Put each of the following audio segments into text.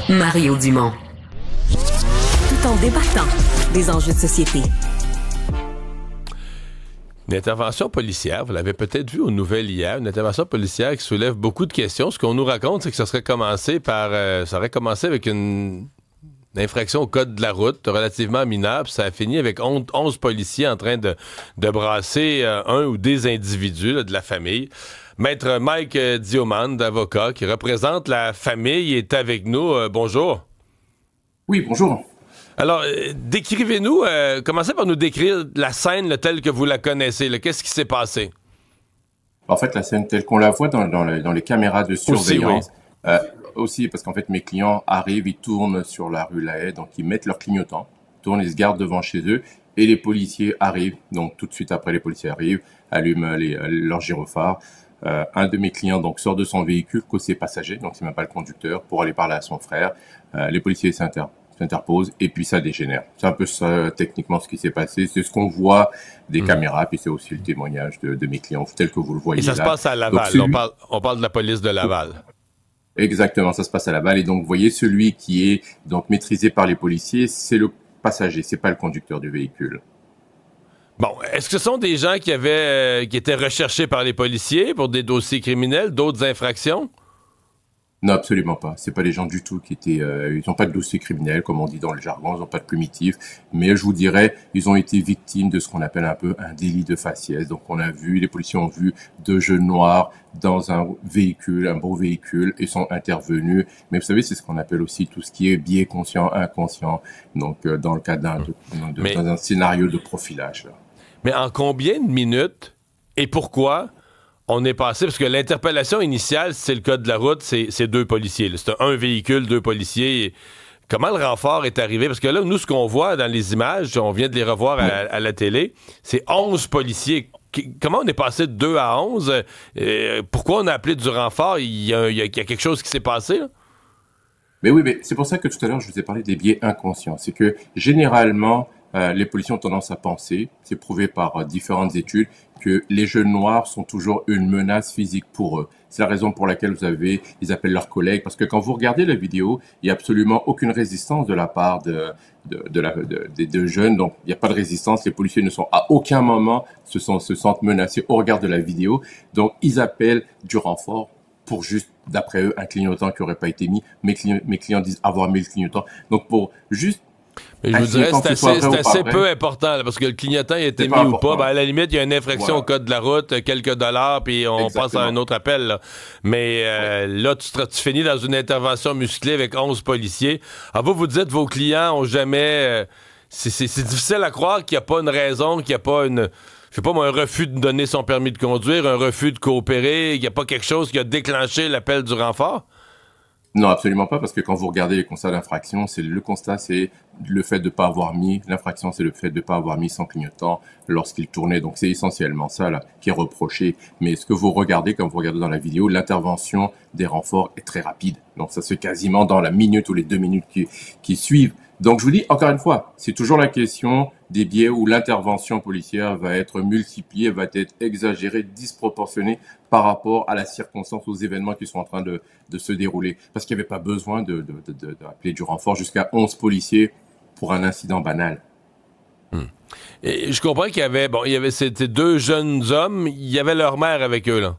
Mario Dumont. Tout en débattant des enjeux de société. Une intervention policière, vous l'avez peut-être vu aux nouvelles hier, une intervention policière qui soulève beaucoup de questions. Ce qu'on nous raconte, c'est que ça aurait commencé avec une infraction au code de la route relativement mineure, puis ça a fini avec 11 policiers en train de brasser un ou des individus là, de la famille. Maître Mike Diomande, avocat, qui représente la famille, est avec nous. Bonjour. Oui, bonjour. Alors, décrivez-nous, commencez par nous décrire la scène telle que vous la connaissez. Qu'est-ce qui s'est passé? En fait, la scène telle qu'on la voit dans les caméras de surveillance, aussi, parce qu'en fait, mes clients arrivent, ils tournent sur la rue La Haye, donc ils mettent leur clignotant, tournent, ils se gardent devant chez eux, et les policiers arrivent, donc tout de suite après les policiers arrivent, allument leur gyrophare. Un de mes clients donc sort de son véhicule, côté passager, donc c'est même pas le conducteur, pour aller parler à son frère. Les policiers s'interposent et puis ça dégénère. C'est un peu ça techniquement ce qui s'est passé. C'est ce qu'on voit des caméras, puis c'est aussi le témoignage de mes clients tel que vous le voyez. Et ça là. se passe à Laval. On parle de la police de Laval. Exactement, ça se passe à Laval. Et donc vous voyez celui qui est donc maîtrisé par les policiers, c'est le passager, c'est pas le conducteur du véhicule. Bon, est-ce que ce sont des gens qui étaient recherchés par les policiers pour des dossiers criminels, d'autres infractions? Non, absolument pas. C'est pas les gens du tout qui étaient. Ils n'ont pas de dossier criminel, comme on dit dans le jargon. Ils n'ont pas de plumitif. Mais je vous dirais, ils ont été victimes de ce qu'on appelle un peu un délit de faciès. Donc, les policiers ont vu deux jeunes noirs dans un véhicule, un beau véhicule, et sont intervenus. Mais vous savez, c'est ce qu'on appelle aussi tout ce qui est biais conscient, inconscient. Donc, dans le cadre dans un scénario de profilage. Là. Mais en combien de minutes et pourquoi on est passé, parce que l'interpellation initiale, c'est le code de la route, c'est deux policiers. Là. C'est un véhicule, deux policiers. Comment le renfort est arrivé? Parce que là, nous, ce qu'on voit dans les images, on vient de les revoir à la télé, c'est 11 policiers. Comment on est passé de 2 à 11? Pourquoi on a appelé du renfort? Il y a quelque chose qui s'est passé, là? Mais c'est pour ça que tout à l'heure, je vous ai parlé des biais inconscients. C'est que, généralement, les policiers ont tendance à penser, c'est prouvé par différentes études, que les jeunes noirs sont toujours une menace physique pour eux. C'est la raison pour laquelle ils appellent leurs collègues, parce que quand vous regardez la vidéo, il n'y a absolument aucune résistance de la part des deux jeunes, donc il n'y a pas de résistance, les policiers ne sont à aucun moment se sentent menacés au regard de la vidéo, donc ils appellent du renfort pour juste, d'après eux, un clignotant qui n'aurait pas été mis. Mes clients disent avoir mis le clignotant, donc pour juste. Mais je vous dirais, c'est assez peu important, là, parce que le clignotant il a été mis ou pas. Ben, à la limite, il y a une infraction au code de la route, quelques dollars, puis on passe à un autre appel. Là. Mais là, tu finis dans une intervention musclée avec 11 policiers. Alors vous dites, vos clients ont jamais... c'est difficile à croire qu'il n'y a pas une raison, qu'il n'y a pas une... Je sais pas moi, un refus de donner son permis de conduire, un refus de coopérer, qu'il n'y a pas quelque chose qui a déclenché l'appel du renfort? Non, absolument pas, parce que quand vous regardez les constats d'infraction, c'est le fait de pas avoir mis, l'infraction, c'est le fait de pas avoir mis son clignotant lorsqu'il tournait. Donc, c'est essentiellement ça, là, qui est reproché. Mais ce que vous regardez, comme vous regardez dans la vidéo, l'intervention des renforts est très rapide. Donc, ça se fait quasiment dans la minute ou les 2 minutes qui suivent. Donc, je vous dis, encore une fois, c'est toujours la question des biais où l'intervention policière va être multipliée, va être exagérée, disproportionnée par rapport à la circonstance, aux événements qui sont en train de se dérouler. Parce qu'il n'y avait pas besoin d'appeler du renfort jusqu'à 11 policiers pour un incident banal. Et je comprends qu'il y avait ces deux jeunes hommes, il y avait leur mère avec eux, là.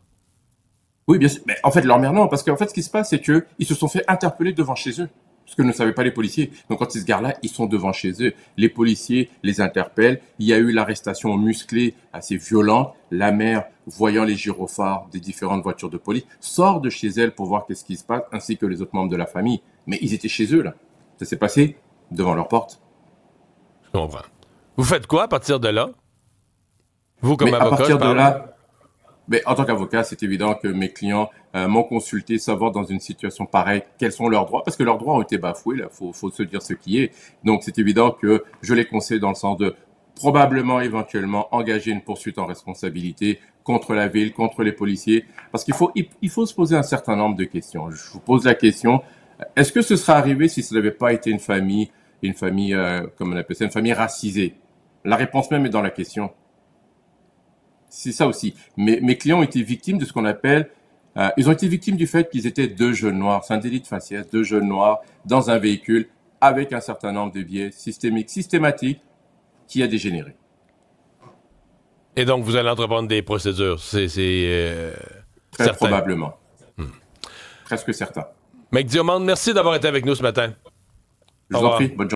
Oui, bien sûr. Mais en fait, leur mère, non. Parce qu'en fait, ce qui se passe, c'est qu'ils se sont fait interpeller devant chez eux. Ce que ne savaient pas les policiers. Donc, quand ils se gardent là, ils sont devant chez eux. Les policiers les interpellent. Il y a eu l'arrestation musclée assez violente. La mère, voyant les gyrophares des différentes voitures de police, sort de chez elle pour voir qu'est-ce qui se passe, ainsi que les autres membres de la famille. Mais ils étaient chez eux, là. Ça s'est passé devant leur porte. Je comprends. Vous faites quoi à partir de là? Vous, comme avocat, à partir de là, mais en tant qu'avocat, c'est évident que mes clients m'ont consulté, savoir dans une situation pareille quels sont leurs droits, parce que leurs droits ont été bafoués, là, faut se dire ce qui est. Donc, c'est évident que je les conseille dans le sens de probablement, éventuellement, engager une poursuite en responsabilité contre la ville, contre les policiers, parce qu'il faut se poser un certain nombre de questions. Je vous pose la question, est-ce que ce serait arrivé si ce n'avait pas été une famille, comme on appelle ça, une famille racisée? La réponse même est dans la question. C'est ça aussi. Mes clients ont été victimes de ce qu'on appelle Ils ont été victimes du fait qu'ils étaient 2 jeunes noirs. C'est un délit de faciès, 2 jeunes noirs dans un véhicule avec un certain nombre de biais systématiques qui a dégénéré. Et donc, vous allez entreprendre des procédures, Très certain. Probablement. Presque certain. Mec Diomande, merci d'avoir été avec nous ce matin. Je vous en prie, bonne journée.